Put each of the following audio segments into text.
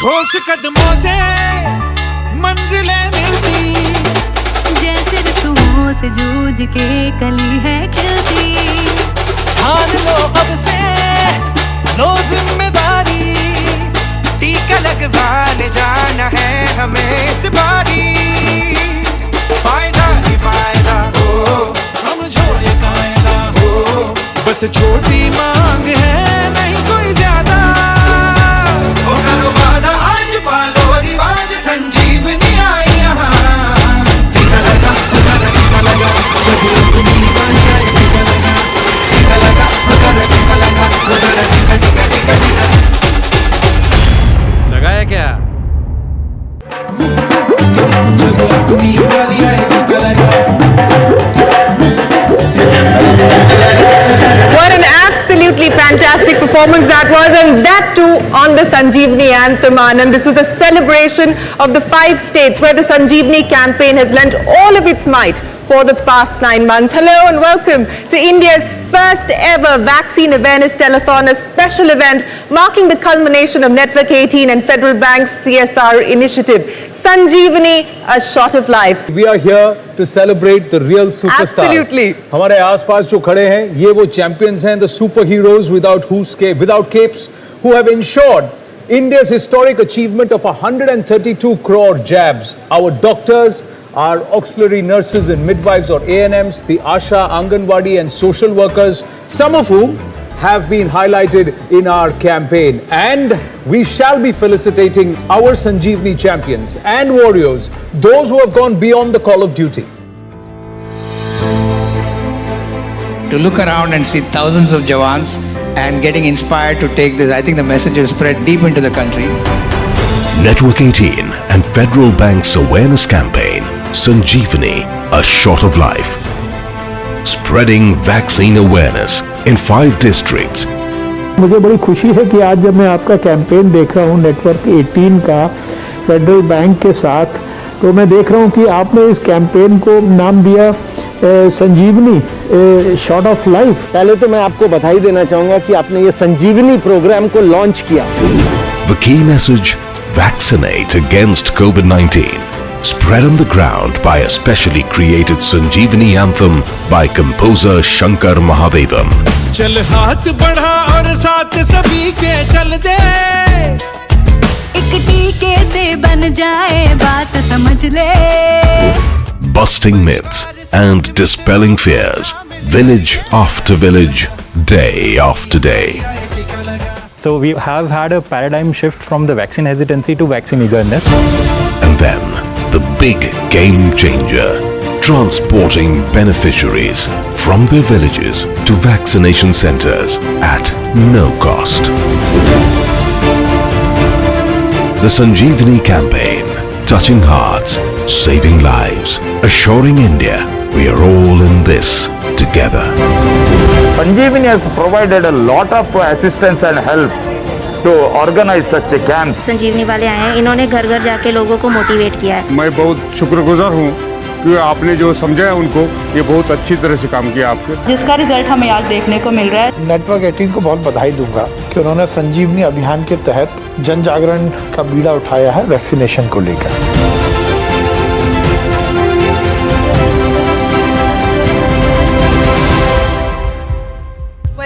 ठोस कदमों से मंजिलें मिलती, जैसे ऋतुओं से जूझ के कली है खिलती। ठान लो अब से लो जिम्मेदारी, टीका लगवाने जाना है हमें इस बारी। फायदा ही फायदा हो, समझो ये कायदा हो, बस छोटी मांग है नहीं कोई ज्यादा। ओ करो वादा आज पालो रिवाज, संजीवनी आई यहाँ। टीका लगा जरा टीका लगा, जब अपनी बारी आए टीका लगा, टीका लगा जरा टीका लगा, जरा टीका टीका टीका टीका। लगाया क्या? जब अपनी बारी आए टीका लगा। What an absolutely fantastic performance that was, and that too on the Sanjeevani anthem. And this was a celebration of the 5 states where the Sanjeevani campaign has lent all of its might for the past 9 months. Hello and welcome to India's first ever vaccine awareness telethon, a special event marking the culmination of Network 18 and Federal Bank's CSR initiative. Sanjeevani, a shot of life. We are here to celebrate the real superstars. Absolutely. हमारे आसपास जो खड़े हैं, ये वो champions हैं, the superheroes without capes, who have ensured India's historic achievement of 132 crore jabs. Our doctors, our auxiliary nurses and midwives or ANMs, the ASHA, Anganwadi and social workers, some of whom have been highlighted in our campaign. And we shall be felicitating our Sanjeevani champions and warriors, those who have gone beyond the call of duty. To look around and see thousands of Jawans and getting inspired to take this, I think the message will spread deep into the country. Network 18 and Federal Bank's awareness campaign, Sanjeevani, a shot of life. Spreading vaccine awareness in 5 districts. मुझे बड़ी खुशी है कि आज जब मैं आपका campaign देख रहा हूँ नेटवर्क 18 का फेडरल बैंक के साथ, तो मैं देख रहा हूँ कि आपने इस कैंपेन को नाम दिया संजीवनी, शॉट ऑफ लाइफ। पहले तो मैं आपको बधाई देना चाहूँगा कि आपने ये संजीवनी प्रोग्राम को लॉन्च किया। The key message, vaccinate against COVID-19. Spread on the ground by a specially created Sanjeevani anthem by composer Shankar Mahadevan. चल हाथ बढ़ा और साथ सभी के चल दे, एक टीके से बन जाए बात समझ ले। Busting myths and dispelling fears, village after village, day after day. So we have had a paradigm shift from the vaccine hesitancy to vaccine eagerness. And then the big game changer, transporting beneficiaries from their villages to vaccination centers at no cost. The Sanjeevani campaign, touching hearts, saving lives, assuring India we are all in this together. Sanjeevani has provided a lot of assistance and help to organize such camps. संजीवनी वाले आए हैं, इन्होंने घर घर जाके लोगों को motivate किया है। मैं बहुत शुक्रगुजार हूँ कि आपने जो समझाया उनको, ये बहुत अच्छी तरह से काम किया आपके, जिसका रिजल्ट हमें आज देखने को मिल रहा है। नेटवर्क 18 को बहुत बधाई दूंगा कि उन्होंने संजीवनी अभियान के तहत जन जागरण का बीड़ा उठाया है वैक्सीनेशन को लेकर।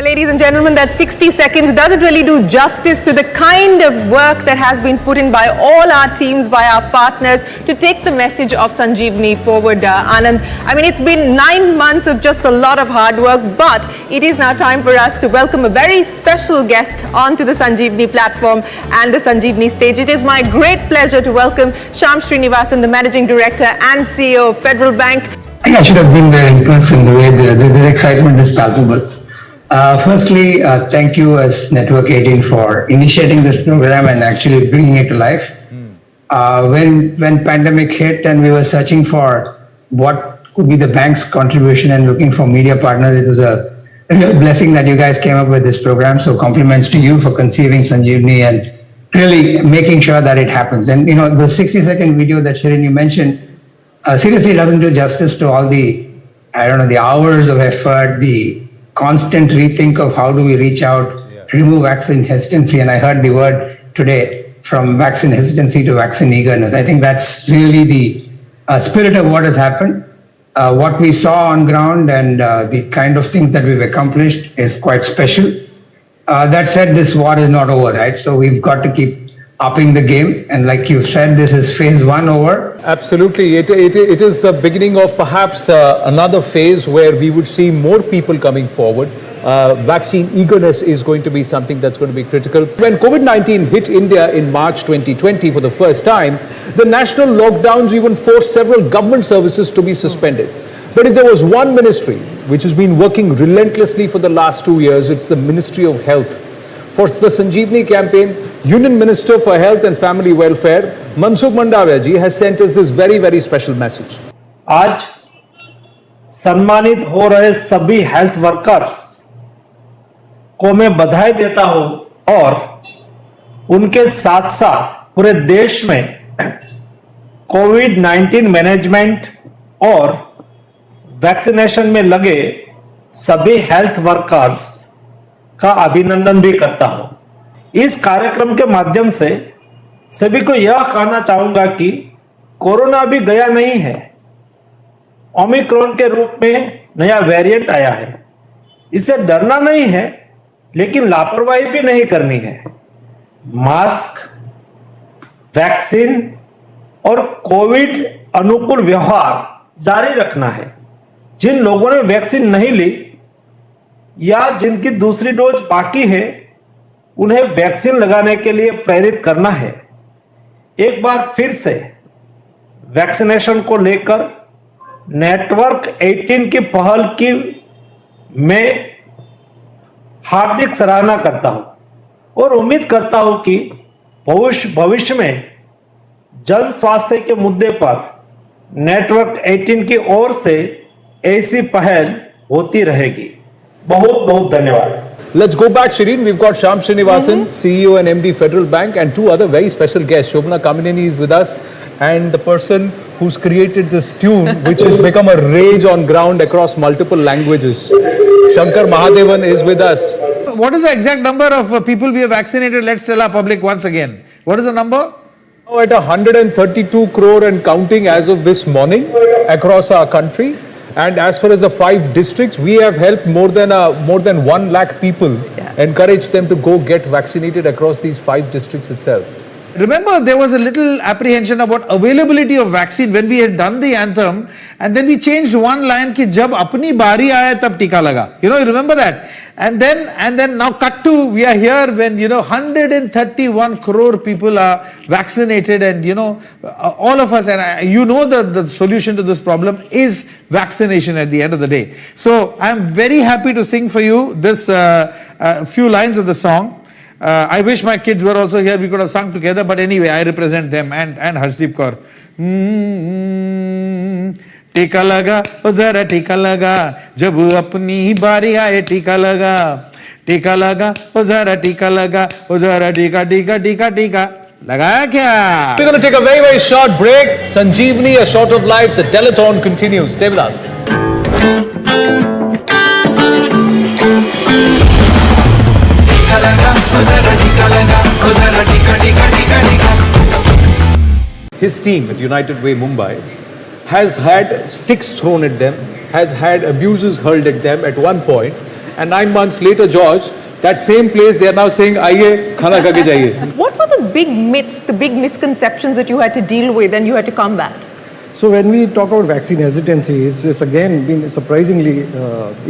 Ladies and gentlemen, that 60 seconds doesn't really do justice to the kind of work that has been put in by all our teams, by our partners, to take the message of Sanjeevani forward, Anand. I mean, it's been 9 months of just a lot of hard work, but it is now time for us to welcome a very special guest onto the Sanjeevani platform and the Sanjeevani stage. It is my great pleasure to welcome Shyam Srinivasan, the Managing Director and CEO of Federal Bank. I think I should have been there in person. The way this excitement is palpable. Firstly, thank you as Network 18 for initiating this program and actually bringing it to life. When pandemic hit and we were searching for what could be the bank's contribution and looking for media partners, it was a real blessing that you guys came up with this program. So compliments to you for conceiving Sanjeevani and really making sure that it happens. And you know, the 60-second video that Shirin you mentioned seriously doesn't do justice to all the, I don't know, the hours of effort, the constant rethink of how do we reach out, remove vaccine hesitancy. And I heard the word today, from vaccine hesitancy to vaccine eagerness. I think that's really the spirit of what has happened. What we saw on ground and the kind of things that we've accomplished is quite special. That said, this war is not over, right? So we've got to keep upping the game. And like you said, this is phase one over. Absolutely. It is the beginning of perhaps another phase where we would see more people coming forward. Vaccine eagerness is going to be something that's going to be critical. When COVID-19 hit India in March 2020 for the first time, the national lockdowns even forced several government services to be suspended. But if there was one ministry which has been working relentlessly for the last 2 years, it's the Ministry of Health. For the Sanjeevani campaign, Union Minister for Health and Family Welfare, Mansukh Mandavia ji, has sent us this very, very special message. आज सम्मानित हो रहे सभी health workers को मैं बधाई देता हूं और उनके साथ साथ पूरे देश में कोविड-19 मैनेजमेंट और वैक्सीनेशन में लगे सभी हेल्थ वर्कर्स का अभिनंदन भी करता हूं। इस कार्यक्रम के माध्यम से सभी को यह कहना चाहूंगा कि कोरोना अभी गया नहीं है। ओमिक्रॉन के रूप में नया वेरिएंट आया है। इसे डरना नहीं है, लेकिन लापरवाही भी नहीं करनी है। मास्क, वैक्सीन और कोविड अनुकूल व्यवहार जारी रखना है। जिन लोगों ने वैक्सीन नहीं ली या जिनकी दूसरी डोज बाकी है, उन्हें वैक्सीन लगाने के लिए प्रेरित करना है। एक बार फिर से वैक्सीनेशन को लेकर नेटवर्क 18 की पहल की मैं हार्दिक सराहना करता हूं और उम्मीद करता हूं कि भविष्य में जन स्वास्थ्य के मुद्दे पर नेटवर्क 18 की ओर से ऐसी पहल होती रहेगी। बहुत बहुत धन्यवाद। Let's go back, Shireen. We've got Shyam Srinivasan, CEO and MD Federal Bank, and two other very special guests. Shobhana Kamineni is with us, and the person who's created this tune, which has become a rage on ground across multiple languages. Shankar Mahadevan is with us. What is the exact number of people we have vaccinated? Let's tell our public once again. What is the number? Now at 132 crore and counting as of this morning across our country. And as far as the 5 districts, we have helped more than 1 lakh people, encourage them to go get vaccinated across these 5 districts itself. Remember, there was a little apprehension about availability of vaccine when we had done the anthem, and then we changed one line ki jab apni bari aaya tab tika laga. You remember that? And then now cut to, we are here when 131 crore people are vaccinated, and all of us, and the solution to this problem is vaccination at the end of the day. So I'm very happy to sing for you this few lines of the song. I wish my kids were also here, we could have sung together, but anyway, I represent them and Harshdeep Kaur. टीका लगा ओ जरा टीका लगा जब अपनी बारी आए टीका लगा टीका लगा ओ जरा टीका लगा ओ जरा टीका टीका टीका टीका लगाया क्या? We're going to take a very, very short break. Sanjeevani, a shot of life. The telethon continues. Stay with us. His team at United Way Mumbai has had sticks thrown at them, has had abuses hurled at them at one point, and 9 months later, George, that same place they are now saying, "Aiye, khana kha ke jaiye." What were the big myths, the big misconceptions that you had to deal with and you had to combat? So when we talk about vaccine hesitancy, it's again been surprisingly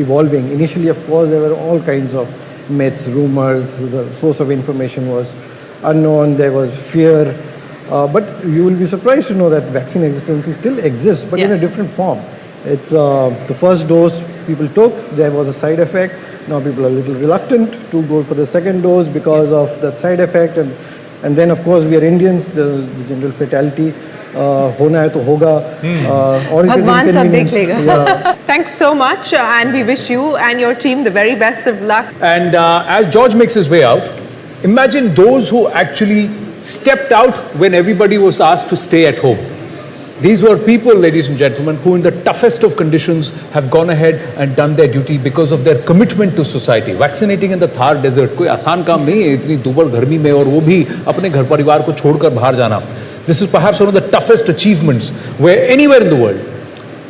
evolving. Initially, of course, there were all kinds of myths, rumors, the source of information was unknown, there was fear. But you will be surprised to know that vaccine hesitancy still exists, but in a different form. It's the first dose people took, there was a side effect. Now people are a little reluctant to go for the second dose because of that side effect. And then, of course, we are Indians, the general fatality. Hona hai to hoga. Or it is inconvenience. Thanks so much, and we wish you and your team the very best of luck. And as George makes his way out, imagine those who actually stepped out when everybody was asked to stay at home. These were people, ladies and gentlemen, who in the toughest of conditions have gone ahead and done their duty because of their commitment to society. Vaccinating in the Thar desert कोई आसान काम नहीं है, इतनी दुबड़ गर्मी में, और वो भी अपने घर परिवार को छोड़कर बाहर जाना. This is perhaps one of the toughest achievements where anywhere in the world,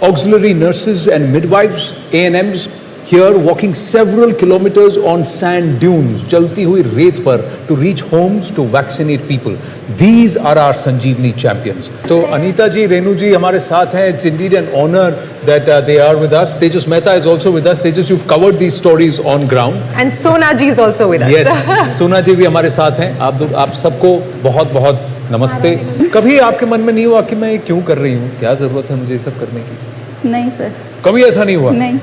auxiliary nurses and midwives, ANMs, here walking several kilometers on sand dunes, jalti hui reet par, to reach homes to vaccinate people. These are our Sanjeevani champions. So Anita ji, Renu ji हमारे साथ हैं. It's indeed an honor that they are with us. Tejas Mehta is also with us. Tejas, you've covered these stories on ground. And Sona ji is also with us. Yes, Sona ji भी हमारे साथ हैं. आप सबको बहुत बहुत नमस्ते. कभी आपके मन में नहीं हुआ कि मैं ये क्यों कर रही हूँ, क्या जरूरत है मुझे ये सब करने की? नहीं सर, कभी ऐसा नहीं हुआ? नहीं।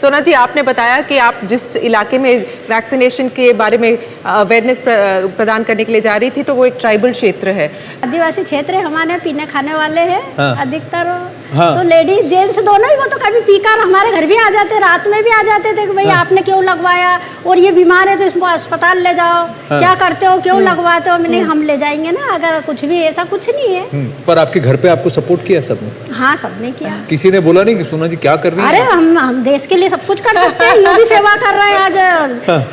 सोना जी, आपने बताया कि आप जिस इलाके में वैक्सीनेशन के बारे में अवेयरनेस प्रदान करने के लिए जा रही थी, तो वो एक ट्राइबल क्षेत्र है, आदिवासी क्षेत्र है. हमारे पीने खाने वाले हैं. हाँ. अधिकतर हाँ. तो लेडीज जेंट्स दोनों ही. वो तो कभी पीकर हमारे घर भी आ जाते, रात में भी आ जाते थे कि भाई हाँ. आपने क्यों लगवाया, और ये बीमार है तो इसको अस्पताल ले जाओ. हाँ. क्या करते हो, क्यों लगवाते हो? मैंने हम ले जाएंगे ना, अगर कुछ भी ऐसा कुछ नहीं है. पर आपके घर पे आपको सपोर्ट किया सबने? हाँ, सबने किया. किसी ने बोला नहीं कि सोना जी क्या कर रही अरे है? हम देश के लिए सब कुछ कर सकते हैं. ये भी सेवा कर रहे हैं. आज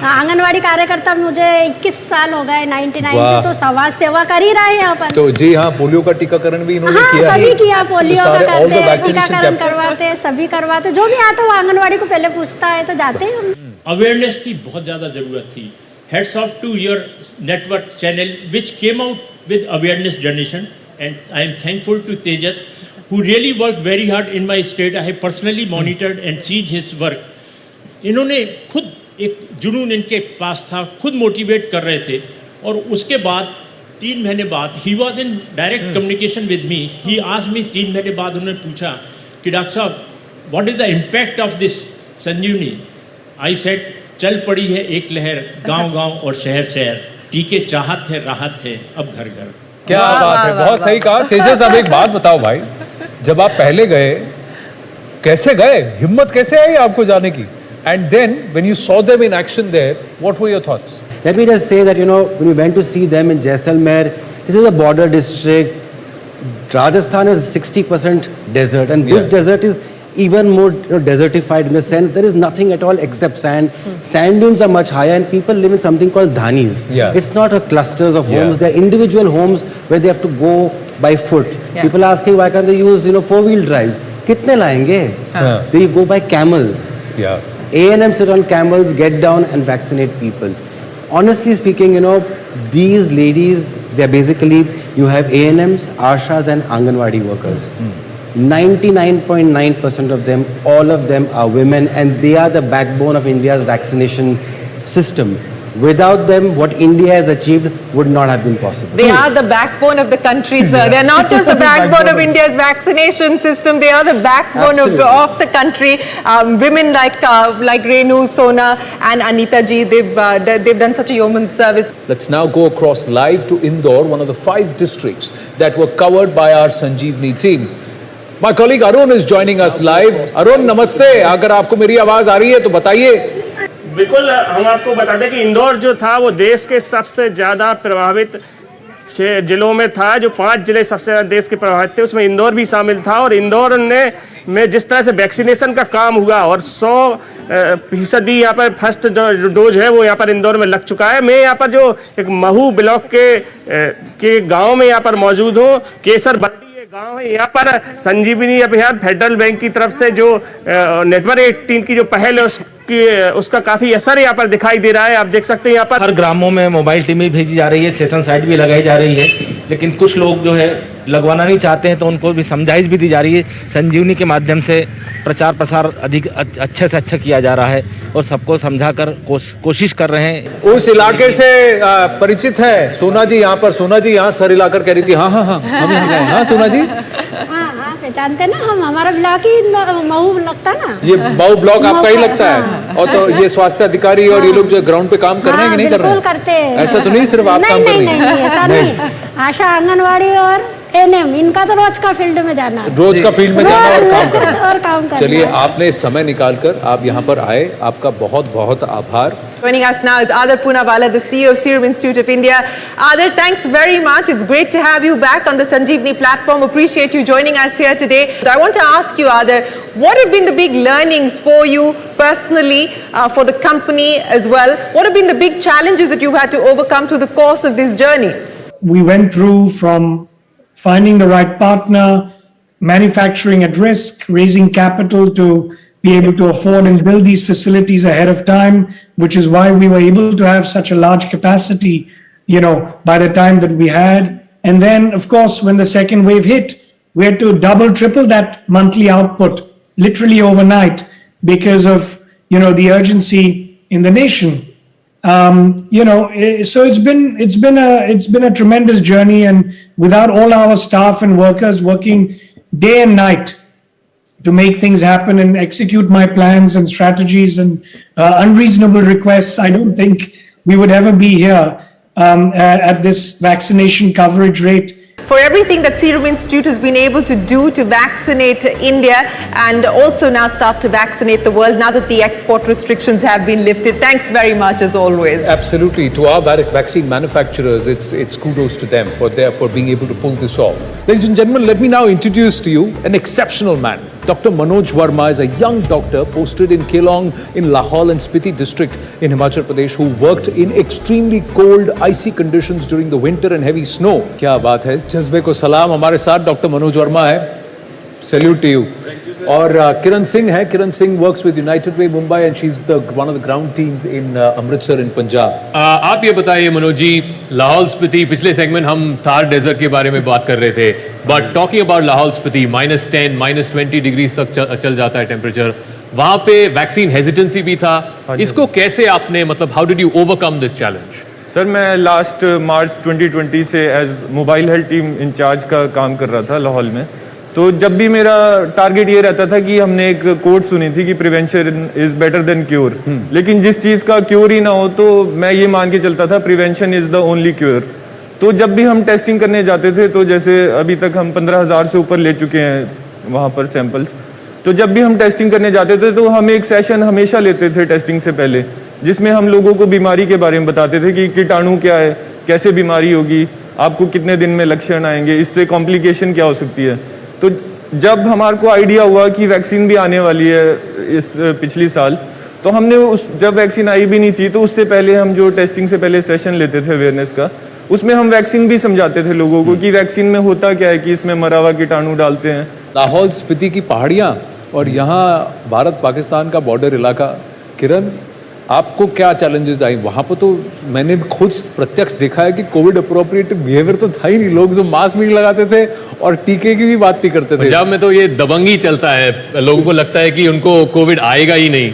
आंगनवाड़ी कार्यकर्ता मुझे 21 साल हो गए 99 से, तो समाज सेवा कर ही रहे हैं यहाँ पर. तो जी हाँ, पोलियो का टीकाकरण भी इन्होंने किया है. सभी किया. पोलियो का करते हैं, vaccination टीकाकरण करवाते हैं, सभी करवाते. जो भी आता है वो आंगनवाड़ी को पहले पूछता है, तो जाते हैं हम. अवेयरनेस की बहुत ज़्यादा ज़रूरत थी. Heads off to your network channel which came out with awareness generation, and I am thankful to Tejas who really worked very hard in my state. I have personally monitored and seen his work. इन्होंने खुद एक जुनून इनके पास था, खुद motivate कर रहे थे, और उसके बाद 3 महीने बाद he was in direct communication with me. He asked me 3 महीने बाद उन्होंने पूछा कि डॉक्टर साहब what is the impact of this Sanjeevani? I said चल पड़ी है एक लहर, गांव-गांव और शहर-शहर, टीके चाहत है, राहत है, अब घर-घर. क्या बात है, बहुत सही कहा. तेजस, अब एक बात बताओ भाई, जब आप पहले गए, कैसे गए, हिम्मत कैसे आई आपको जाने की? And then when you saw them in action there, what were your thoughts? Let me just say that, you know, when we went to see them in Jaisalmer, this is a border district. Rajasthan is 60% desert, and this desert is even more desertified in the sense there is nothing at all except sand. Sand dunes are much higher, and people live in something called dhanis. It's not a clusters of homes. They're individual homes where they have to go by foot. People are asking why can't they use, 4-wheel drives? Kitne layenge? They go by camels. A&M sit on camels, get down and vaccinate people. Honestly speaking, these ladies, they're basically, you have A&Ms, Ashas and Anganwadi workers. 99.9% of them, all of them are women, and they are the backbone of India's vaccination system. Without them, what India has achieved would not have been possible. They are the backbone of the country, sir. They are not just the backbone of India's vaccination system. They are the backbone of the country. Women like Renu, Sona and Anita ji, they've done such a yeoman's service. Let's now go across live to Indore, one of the 5 districts that were covered by our Sanjeevani team. My colleague Arun is joining us live. Arun, namaste. अगर आपको मेरी आवाज आ रही है तो बताइए. बिल्कुल, हम आपको बता दें कि इंदौर जो था वो देश के सबसे ज़्यादा प्रभावित 6 जिलों में था. जो 5 जिले सबसे ज़्यादा देश के प्रभावित थे, उसमें इंदौर भी शामिल था. और इंदौर में जिस तरह से वैक्सीनेशन का काम हुआ और 100% यहाँ पर फर्स्ट डोज है वो यहाँ पर इंदौर में लग चुका है. मैं यहाँ पर जो एक महू ब्लॉक के गाँव में यहाँ पर मौजूद हूँ. केसर गांव है, यहाँ पर संजीवनी अभियान फेडरल बैंक की तरफ से जो नेटवर्क 18 की जो पहल है उसका काफी असर यहाँ पर दिखाई दे रहा है. आप देख सकते हैं यहाँ पर हर ग्रामों में मोबाइल टीम भी भेजी जा रही है, सेशन साइट भी लगाई जा रही है, लेकिन कुछ लोग जो है लगवाना नहीं चाहते हैं, तो उनको भी समझाइश भी दी जा रही है. संजीवनी के माध्यम से प्रचार प्रसार अधिक अच्छे से अच्छा किया जा रहा है और सबको समझाकर कोशिश कर रहे हैं. उस इलाके से परिचित है सोना जी यहाँ पर. सोना जी यहाँ सर हिलाकर कह रही थी हाँ हम यहाँ गए. हाँ सोना जी, हाँ पहचानते ना, हम हमारा ब्लॉक ही महू लगता ना. ये महू ब्लॉक आपका ही लगता है. और तो ये स्वास्थ्य अधिकारी और ये लोग जो ग्राउंड पे काम कर रहे हैं कि नहीं कर रहे हैं? करते हैं. ऐसा तो नहीं सिर्फ आप काम कर रही हैं? नहीं, ऐसा नहीं. आशा आंगनवाड़ी और एनएम, इनका तो रोज का फील्ड में जाना है, रोज का फील्ड में जाना और काम करना। और काम करना। चलिए, आपने समय निकालकर आप यहाँ पर आए, आपका बहुत बहुत आभार। Joining us now is Aadar Poonawalla, the CEO of Serum Institute of India. Aadar, thanks very much. It's great to have you back on the Sanjeevani platform. Appreciate you joining us here today. I want to ask you, Aadar, what have been the big learnings for you personally, for the company as well? What have been the big challenges that you've had to overcome through the course of this journey? We went through from finding the right partner, manufacturing at risk, raising capital to be able to afford and build these facilities ahead of time, which is why we were able to have such a large capacity, by the time that we had. And then, of course, when the second wave hit, we had to double, triple that monthly output, literally overnight, because of, the urgency in the nation. So it's been a tremendous journey, and without all our staff and workers working day and night to make things happen and execute my plans and strategies and unreasonable requests, I don't think we would ever be here at this vaccination coverage rate. For everything that Serum Institute has been able to do to vaccinate India and also now start to vaccinate the world now that the export restrictions have been lifted. Thanks very much as always. Absolutely. To our vaccine manufacturers, it's kudos to them for being able to pull this off. Ladies and gentlemen, let me now introduce to you an exceptional man. Dr. Manoj Verma is a young doctor posted in Kelong in Lahaul and Spiti district in Himachal Pradesh who worked in extremely cold, icy conditions during the winter and heavy snow. क्या बात है, जज्बे को सलाम। हमारे साथ doctor Manoj Verma है, salute to you. और किरण सिंह है, Kiran Singh works with United Way Mumbai and she is one of the ground teams in Amritsar in Punjab. आप ये बताइए मनोज जी, लाहौल स्पीति, पिछले सेगमेंट हम थार डेजर्ट के बारे में बात कर रहे थे, but talking about Lahaul Spiti, -10, -20 degrees तक चल जाता है टेम्परेचर, वहां पे वैक्सीन हेजिटेंसी भी था, इसको कैसे आपने, मतलब how did you overcome this challenge? Sir, मैं लास्ट मार्च 2020 से as mobile health team incharge का काम कर रहा था लाहौल में। तो जब भी मेरा टारगेट ये रहता था कि हमने एक कोट सुनी थी कि prevention is better than cure, लेकिन जिस चीज़ का क्योर ही ना हो तो मैं ये मान के चलता था prevention is the only cure. तो जब भी हम टेस्टिंग करने जाते थे, तो जैसे अभी तक हम 15,000 से ऊपर ले चुके हैं वहाँ पर सैंपल्स, तो जब भी हम टेस्टिंग करने जाते थे तो हम एक सेशन हमेशा लेते थे टेस्टिंग से पहले, जिसमें हम लोगों को बीमारी के बारे में बताते थे कि कीटाणु क्या है, कैसे बीमारी होगी, आपको कितने दिन में लक्षण आएंगे, इससे कॉम्प्लिकेशन क्या हो सकती है। तो जब हमारे को आइडिया हुआ कि वैक्सीन भी आने वाली है इस पिछली साल, तो हमने जब वैक्सीन आई भी नहीं थी तो उससे पहले हम जो टेस्टिंग से पहले सेशन लेते थे अवेयरनेस का, उसमें हम वैक्सीन भी समझाते थे लोगों को कि वैक्सीन में होता क्या है, कि इसमें मरा हुआ कीटाणु डालते हैं। लाहौल स्पीति की पहाड़ियाँ और यहाँ भारत पाकिस्तान का बॉर्डर इलाका, किरण आपको क्या चैलेंजेस आई वहाँ पर? तो मैंने खुद प्रत्यक्ष देखा है कि कोविड अप्रोप्रिएट बिहेवियर तो था ही नहीं, लोग जो मास्क भी लगाते थे और टीके की भी बात नहीं करते थे। पंजाब में तो ये दबंगी चलता है, लोगों को लगता है कि उनको कोविड आएगा ही नहीं।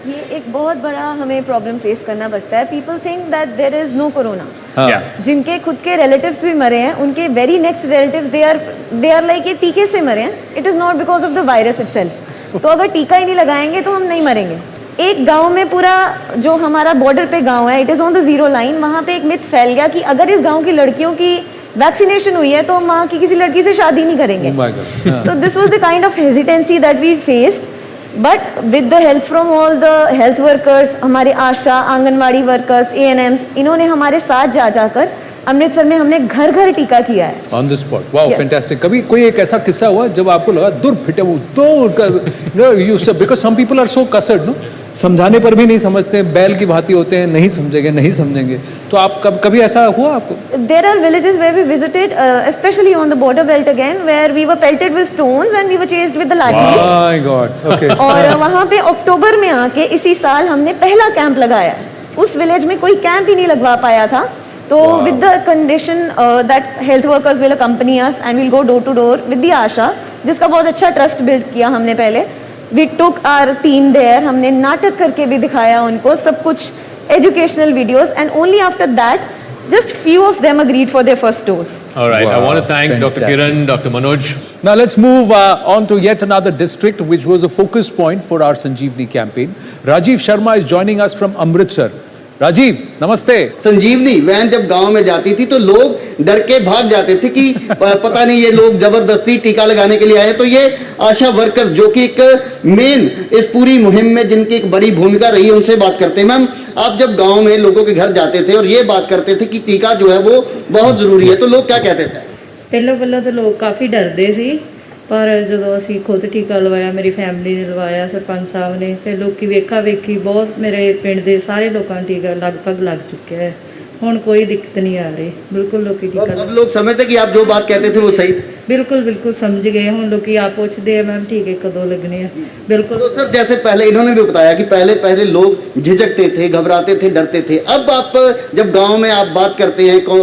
ये एक बहुत बड़ा हमें प्रॉब्लम फेस करना पड़ता है। People think that there is no corona. जिनके खुद के रिलेटिव्स भी मरे हैं, उनके very next relatives they are like ये टीके से मरे हैं। It is not because of the virus itself. तो अगर टीका ही नहीं लगाएंगे तो हम नहीं मरेंगे। एक गांव में पूरा जो हमारा बॉर्डर पे गांव है, it is on the 0 line, वहाँ पे एक मिथ फैल गया कि अगर इस गांव की लड़कियों की वैक्सीनेशन हुई है तो हम वहाँ की किसी लड़की से शादी नहीं करेंगे। So this was the kind of hesitancy that we faced, but with the help from all the health workers, हमारे आशा, आंगनवाड़ी वर्कर्स, ANMs, इन्होंने हमारे साथ जाकर अमृतसर में हमने घर घर टीका किया है on the spot. Wow, fantastic. कभी कोई एक ऐसा किस्सा हुआ जब आपको लगा दूर फिटे वो तो यू सब, because some people are so concerned, no, समझाने पर भी नहीं समझते, बैल की भांति होते हैं, नहीं समझेंगे। तो आप कभी ऐसा हुआ आपको? There are villages where we visited, especially on the border belt again, where we were pelted with stones and we were chased with the lathis. My God, okay. और वहाँ पे अक्टूबर में आके इसी साल हमने पहला कैंप लगाया। उस विलेज में कोई कैंप ही नहीं लगवा पाया था। तो with the condition that health workers will accompany us and we'll go door to door with the आशा, जिसका बहुत अच्छा ट्रस्ट बिल्ड किया हमने पहले। We took our team there, हमने नाटक करके भी दिखाया उनको सब कुछ, educational videos, and only after that just few of them agreed for their first dose. All right, I want to thank Dr. Kiran, Dr. Manoj. Now let's move on to yet another district which was a focus point for our Sanjeevani campaign. Rajiv Sharma is joining us from Amritsar. Rajiv नमस्ते। संजीवनी van जब गांव में जाती थी तो लोग डर के भाग जाते थे कि पता नहीं ये लोग जबरदस्ती टीका लगाने के लिए आए। तो ये आशा वर्कर्स जो कि एक मेन इस पूरी मुहिम में जिनकी एक बड़ी भूमिका रही है, उनसे बात करते हैं। मैम, आप जब गांव में लोगों के घर जाते थे और ये बात करते थे कि टीका जो है वो बहुत जरूरी है, तो लोग क्या कहते थे? ਪਹਿਲਾਂ ਤਾਂ ਲੋਕ ਕਾਫੀ ਡਰਦੇ ਸੀ, ਪਰ ਜਦੋਂ ਅਸੀਂ ਖੁਦ ਟੀਕਾ ਲਵਾਇਆ, ਮੇਰੀ ਫੈਮਿਲੀ ਨੇ ਲਵਾਇਆ, ਸਰਪੰਚ ਸਾਹਿਬ ਨੇ, ਫਿਰ ਲੋਕੀ ਵੇਖਾ ਵੇਖੀ ਬਹੁਤ ਮੇਰੇ ਪਿੰਡ ਦੇ ਸਾਰੇ ਲੋਕਾਂ ਨੂੰ ਟੀਕਾ ਲਗਭਗ ਲੱਗ ਚੁੱਕਿਆ ਹੈ। ਹੁਣ ਕੋਈ ਦਿੱਕਤ ਨਹੀਂ ਆ ਰਹੀ, ਬਿਲਕੁਲ ਲੋਕੀ ਟੀਕਾ अब लोग समझते कि आप जो बात कहते थे वो सही? बिल्कुल बिल्कुल समझ गए। हम लोग आप पूछते हैं मैम टीके कदों लगने हैं। बिल्कुल। तो सर जैसे पहले इन्होंने भी बताया कि पहले लोग झिझकते थे, घबराते थे, डरते थे। अब आप जब गांव में आप बात करते हैं को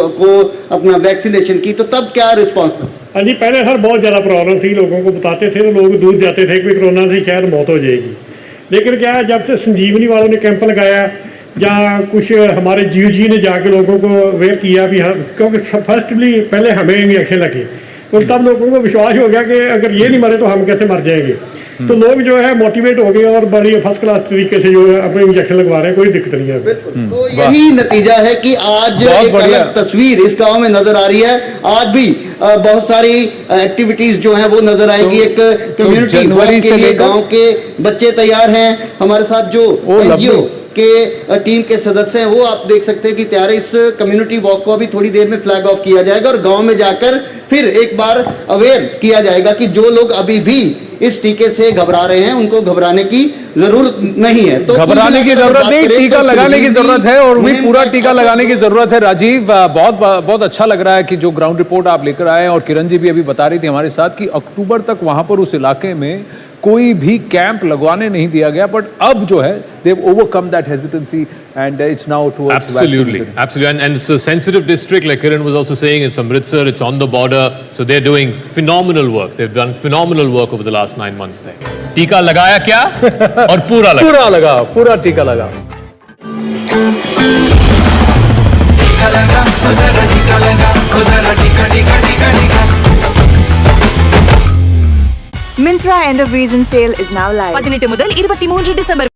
अपना वैक्सीनेशन की, तो तब क्या रिस्पॉन्स था? हाँ जी, पहले सर बहुत ज़्यादा प्रॉब्लम थी, लोगों को बताते थे तो लोग दूर जाते थे कि कोरोना से शायद मौत हो जाएगी। लेकिन क्या जब से संजीवनी वालों ने कैंप लगाया या कुछ हमारे जी ने जाके लोगों को अवेयर किया भी, हाँ, क्योंकि फर्स्टली पहले हमें इंजेक्शन लगे और तब लोगों को विश्वास हो गया कि अगर ये नहीं मरे तो हम कैसे मर जाएंगे। तो लोग जो है मोटिवेट हो गए और बड़ी फर्स्ट क्लास तरीके से जो है अपने इंजेक्शन लगवा रहे हैं, कोई दिक्कत नहीं है। तो यही नतीजा है कि आज एक अलग तस्वीर इस गांव में नजर आ रही है। आज भी बहुत सारी एक्टिविटीज जो हैं वो नजर आएगी। एक कम्युनिटी वर्क के लिए गांव के बच्चे तैयार हैं। हमारे साथ जो एनजीओ के टीम के सदस्य हैं वो आप देख सकते हैं कि तैयार है। इस कम्युनिटी वॉक को अभी थोड़ी देर में फ्लैग ऑफ किया जाएगा और गांव में जाकर फिर एक बार अवेयर किया जाएगा कि जो लोग अभी भी इस टीके से घबरा रहे हैं उनको घबराने की जरूरत नहीं है। तो घबराने की जरूरत नहीं, टीका लगाने की जरूरत है और भी पूरा टीका लगाने की जरूरत है। राजीव, बहुत अच्छा लग रहा है कि जो ग्राउंड रिपोर्ट आप लेकर आए, और किरण जी भी अभी बता रही थी हमारे साथ कि अक्टूबर तक वहां पर उस इलाके में कोई भी कैंप लगवाने नहीं दिया गया, बट अब जो है they've overcome that hesitancy and it's now towards absolutely and it's a sensitive district, like Kiran was also saying. It's Amritsar, it's on the border, so they're doing phenomenal work. They've done phenomenal work over the last 9 months there. टीका लगाया क्या? और पूरा टीका लगा। Myntra end of reason sale is now live. 18 മുതൽ 23 December